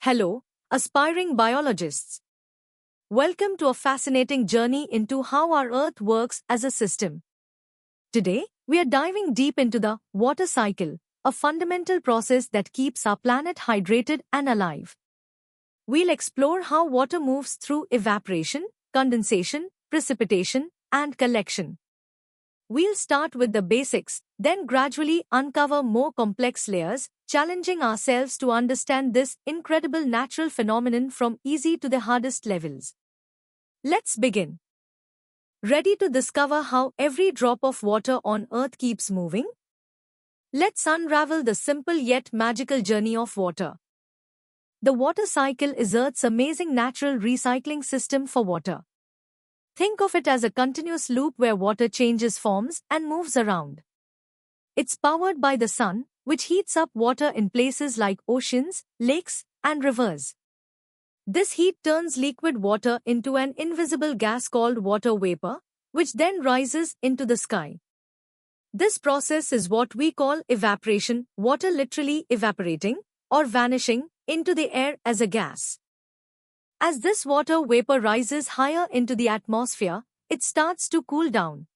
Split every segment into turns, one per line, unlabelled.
Hello, aspiring biologists. Welcome to a fascinating journey into how our Earth works as a system. Today, we are diving deep into the water cycle, a fundamental process that keeps our planet hydrated and alive. We'll explore how water moves through evaporation, condensation, precipitation, and collection. We'll start with the basics, then gradually uncover more complex layers, challenging ourselves to understand this incredible natural phenomenon from easy to the hardest levels. Let's begin. Ready to discover how every drop of water on Earth keeps moving? Let's unravel the simple yet magical journey of water. The water cycle is Earth's amazing natural recycling system for water. Think of it as a continuous loop where water changes forms and moves around. It's powered by the sun, which heats up water in places like oceans, lakes, and rivers. This heat turns liquid water into an invisible gas called water vapor, which then rises into the sky. This process is what we call evaporation, water literally evaporating, or vanishing, into the air as a gas. As this water vapor rises higher into the atmosphere, it starts to cool down.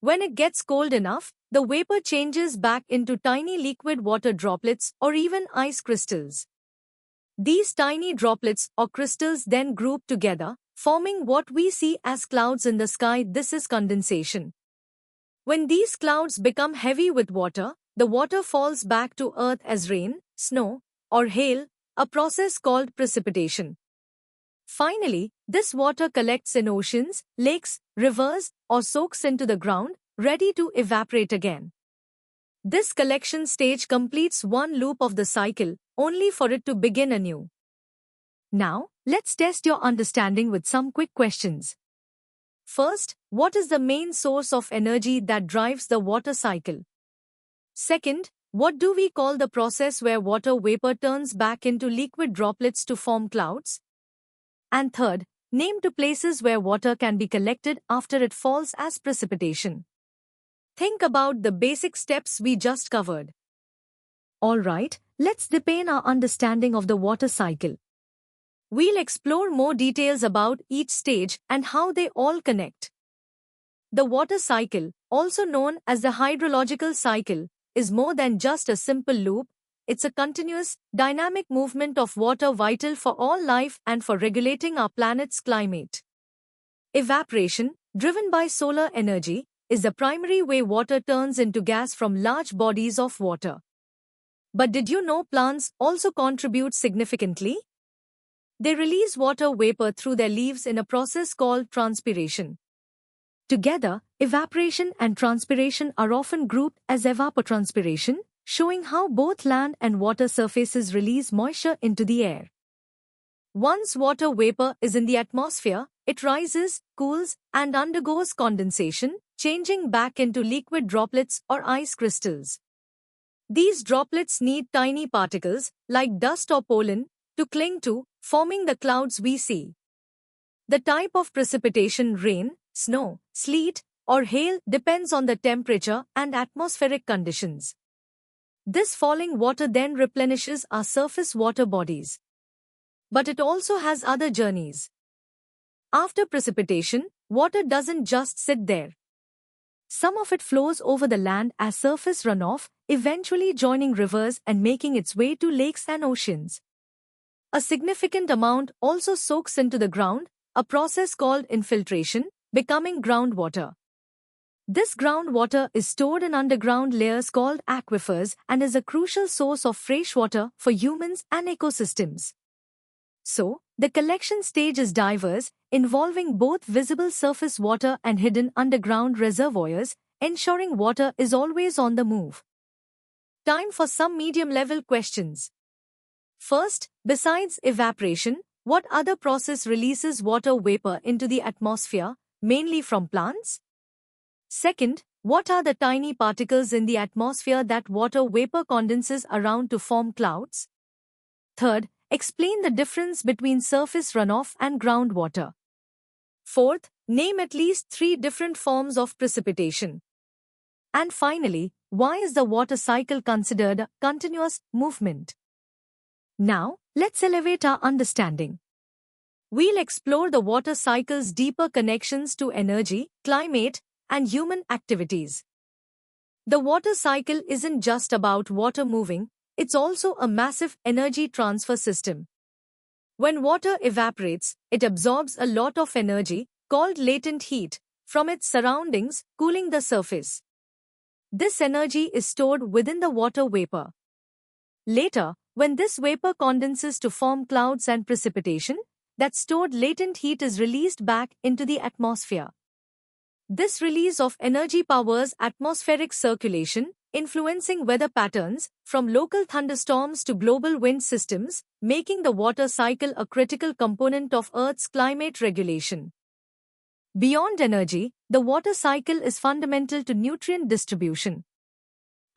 When it gets cold enough, the vapor changes back into tiny liquid water droplets or even ice crystals. These tiny droplets or crystals then group together, forming what we see as clouds in the sky. This is condensation. When these clouds become heavy with water, the water falls back to Earth as rain, snow, or hail, a process called precipitation. Finally, this water collects in oceans, lakes, rivers, or soaks into the ground, ready to evaporate again. This collection stage completes one loop of the cycle, only for it to begin anew. Now, let's test your understanding with some quick questions. First, what is the main source of energy that drives the water cycle? Second, what do we call the process where water vapor turns back into liquid droplets to form clouds? And third, name two places where water can be collected after it falls as precipitation. Think about the basic steps we just covered. Alright, let's deepen our understanding of the water cycle. We'll explore more details about each stage and how they all connect. The water cycle, also known as the hydrological cycle, is more than just a simple loop. It's a continuous, dynamic movement of water vital for all life and for regulating our planet's climate. Evaporation, driven by solar energy, is the primary way water turns into gas from large bodies of water. But did you know plants also contribute significantly? They release water vapor through their leaves in a process called transpiration. Together, evaporation and transpiration are often grouped as evapotranspiration, showing how both land and water surfaces release moisture into the air. Once water vapor is in the atmosphere, it rises, cools, and undergoes condensation, changing back into liquid droplets or ice crystals. These droplets need tiny particles, like dust or pollen, to cling to, forming the clouds we see. The type of precipitation, rain, snow, sleet, or hail, depends on the temperature and atmospheric conditions. This falling water then replenishes our surface water bodies. But it also has other journeys. After precipitation, water doesn't just sit there. Some of it flows over the land as surface runoff, eventually joining rivers and making its way to lakes and oceans. A significant amount also soaks into the ground, a process called infiltration, becoming groundwater. This groundwater is stored in underground layers called aquifers and is a crucial source of fresh water for humans and ecosystems. So, the collection stage is diverse, involving both visible surface water and hidden underground reservoirs, ensuring water is always on the move. Time for some medium-level questions. First, besides evaporation, what other process releases water vapor into the atmosphere, mainly from plants? Second, what are the tiny particles in the atmosphere that water vapor condenses around to form clouds? Third, explain the difference between surface runoff and groundwater. Fourth, name at least 3 different forms of precipitation. And finally, why is the water cycle considered a continuous movement? Now, let's elevate our understanding. We'll explore the water cycle's deeper connections to energy, climate, and human activities. The water cycle isn't just about water moving, it's also a massive energy transfer system. When water evaporates, it absorbs a lot of energy, called latent heat, from its surroundings, cooling the surface. This energy is stored within the water vapor. Later, when this vapor condenses to form clouds and precipitation, that stored latent heat is released back into the atmosphere. This release of energy powers atmospheric circulation, influencing weather patterns, from local thunderstorms to global wind systems, making the water cycle a critical component of Earth's climate regulation. Beyond energy, the water cycle is fundamental to nutrient distribution.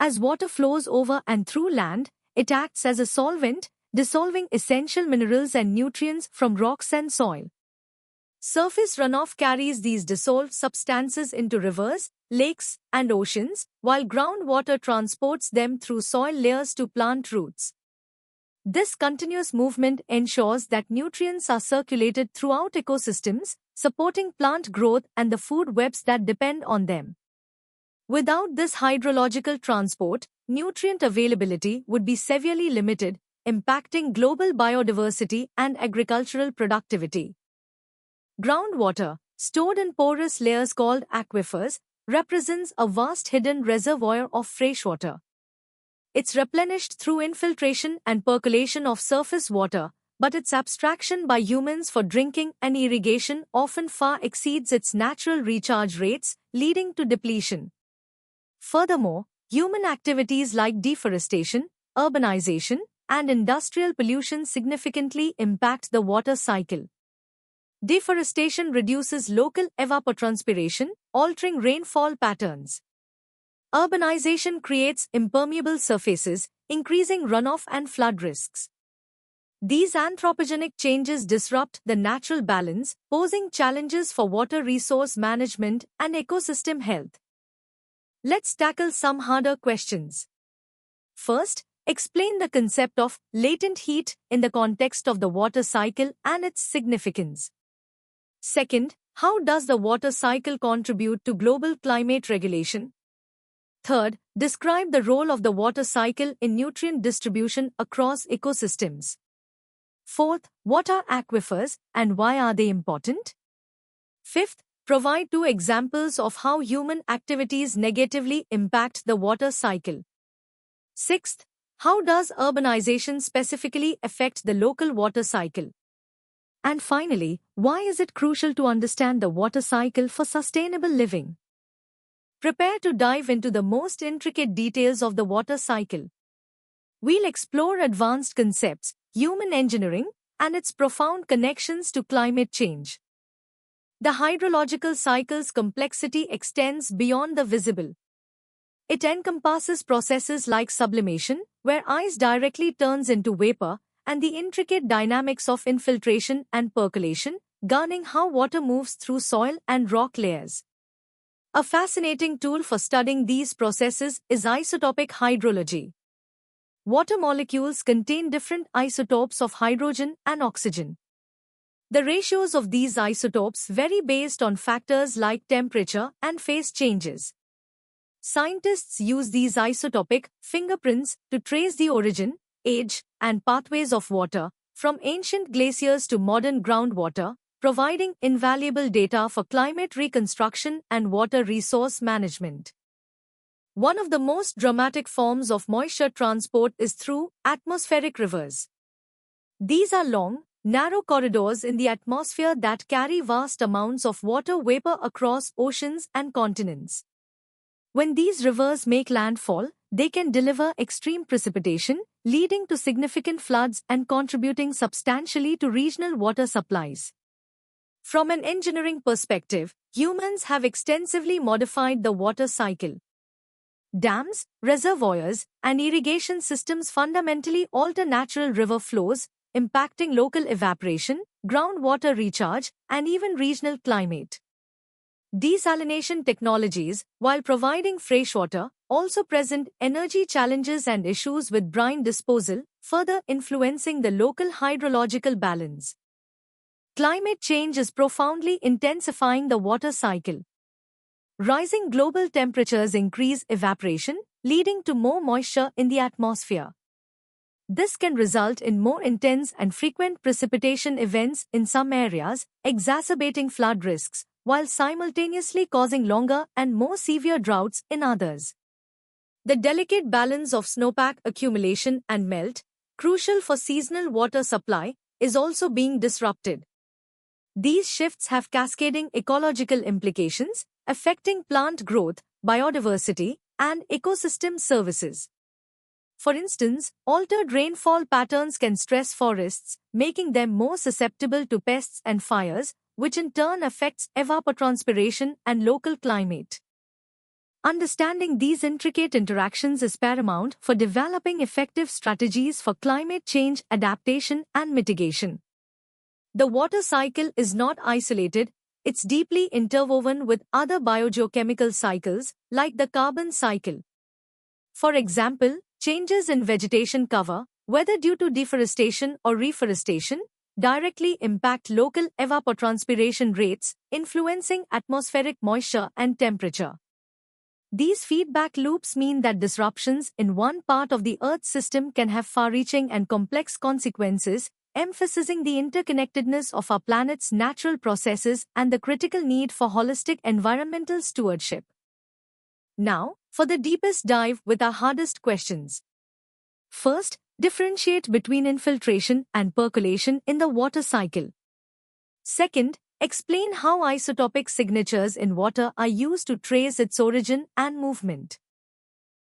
As water flows over and through land, it acts as a solvent, dissolving essential minerals and nutrients from rocks and soil. Surface runoff carries these dissolved substances into rivers, lakes, and oceans, while groundwater transports them through soil layers to plant roots. This continuous movement ensures that nutrients are circulated throughout ecosystems, supporting plant growth and the food webs that depend on them. Without this hydrological transport, nutrient availability would be severely limited, impacting global biodiversity and agricultural productivity. Groundwater, stored in porous layers called aquifers, represents a vast hidden reservoir of freshwater. It's replenished through infiltration and percolation of surface water, but its abstraction by humans for drinking and irrigation often far exceeds its natural recharge rates, leading to depletion. Furthermore, human activities like deforestation, urbanization, and industrial pollution significantly impact the water cycle. Deforestation reduces local evapotranspiration, altering rainfall patterns. Urbanization creates impermeable surfaces, increasing runoff and flood risks. These anthropogenic changes disrupt the natural balance, posing challenges for water resource management and ecosystem health. Let's tackle some harder questions. First, explain the concept of latent heat in the context of the water cycle and its significance. Second, how does the water cycle contribute to global climate regulation? Third, describe the role of the water cycle in nutrient distribution across ecosystems. Fourth, what are aquifers and why are they important? Fifth, provide 2 examples of how human activities negatively impact the water cycle. Sixth, how does urbanization specifically affect the local water cycle? And finally, why is it crucial to understand the water cycle for sustainable living? Prepare to dive into the most intricate details of the water cycle. We'll explore advanced concepts, human engineering, and its profound connections to climate change. The hydrological cycle's complexity extends beyond the visible. It encompasses processes like sublimation, where ice directly turns into vapor, and the intricate dynamics of infiltration and percolation, governing how water moves through soil and rock layers. A fascinating tool for studying these processes is isotopic hydrology. Water molecules contain different isotopes of hydrogen and oxygen. The ratios of these isotopes vary based on factors like temperature and phase changes. Scientists use these isotopic fingerprints to trace the origin, age, and pathways of water, from ancient glaciers to modern groundwater, providing invaluable data for climate reconstruction and water resource management. One of the most dramatic forms of moisture transport is through atmospheric rivers. These are long, narrow corridors in the atmosphere that carry vast amounts of water vapor across oceans and continents. When these rivers make landfall, they can deliver extreme precipitation, leading to significant floods and contributing substantially to regional water supplies. From an engineering perspective, humans have extensively modified the water cycle. Dams, reservoirs, and irrigation systems fundamentally alter natural river flows, impacting local evaporation, groundwater recharge, and even regional climate. Desalination technologies, while providing freshwater, also present energy challenges and issues with brine disposal, further influencing the local hydrological balance. Climate change is profoundly intensifying the water cycle. Rising global temperatures increase evaporation, leading to more moisture in the atmosphere. This can result in more intense and frequent precipitation events in some areas, exacerbating flood risks, while simultaneously causing longer and more severe droughts in others. The delicate balance of snowpack accumulation and melt, crucial for seasonal water supply, is also being disrupted. These shifts have cascading ecological implications, affecting plant growth, biodiversity, and ecosystem services. For instance, altered rainfall patterns can stress forests, making them more susceptible to pests and fires, which in turn affects evapotranspiration and local climate. Understanding these intricate interactions is paramount for developing effective strategies for climate change adaptation and mitigation. The water cycle is not isolated, it's deeply interwoven with other biogeochemical cycles, like the carbon cycle. For example, changes in vegetation cover, whether due to deforestation or reforestation, directly impact local evapotranspiration rates, influencing atmospheric moisture and temperature. These feedback loops mean that disruptions in one part of the Earth's system can have far-reaching and complex consequences, emphasizing the interconnectedness of our planet's natural processes and the critical need for holistic environmental stewardship. Now, for the deepest dive with our hardest questions. First, differentiate between infiltration and percolation in the water cycle. Second, explain how isotopic signatures in water are used to trace its origin and movement.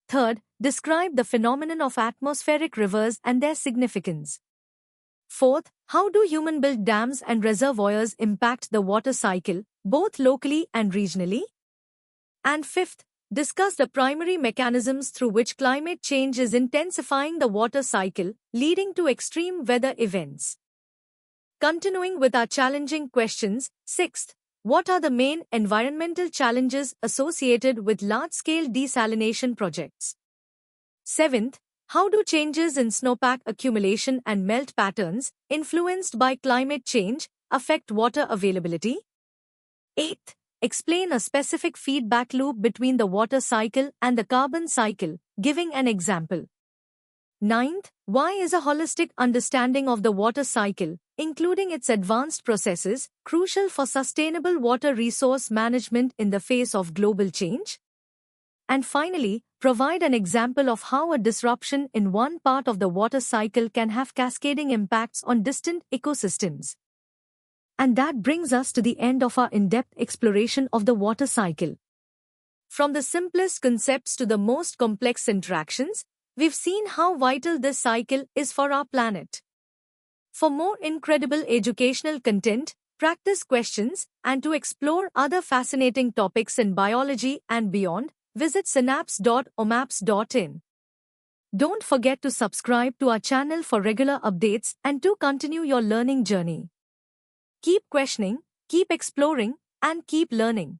Third, describe the phenomenon of atmospheric rivers and their significance. Fourth, how do human-built dams and reservoirs impact the water cycle, both locally and regionally? And fifth, discuss the primary mechanisms through which climate change is intensifying the water cycle, leading to extreme weather events. Continuing with our challenging questions, sixth, what are the main environmental challenges associated with large-scale desalination projects? Seventh, how do changes in snowpack accumulation and melt patterns, influenced by climate change, affect water availability? Eighth, explain a specific feedback loop between the water cycle and the carbon cycle, giving an example. Ninth, why is a holistic understanding of the water cycle, including its advanced processes, crucial for sustainable water resource management in the face of global change? And finally, provide an example of how a disruption in one part of the water cycle can have cascading impacts on distant ecosystems. And that brings us to the end of our in-depth exploration of the water cycle. From the simplest concepts to the most complex interactions, we've seen how vital this cycle is for our planet. For more incredible educational content, practice questions, and to explore other fascinating topics in biology and beyond, visit synapse.omaps.in. Don't forget to subscribe to our channel for regular updates and to continue your learning journey. Keep questioning, keep exploring, and keep learning.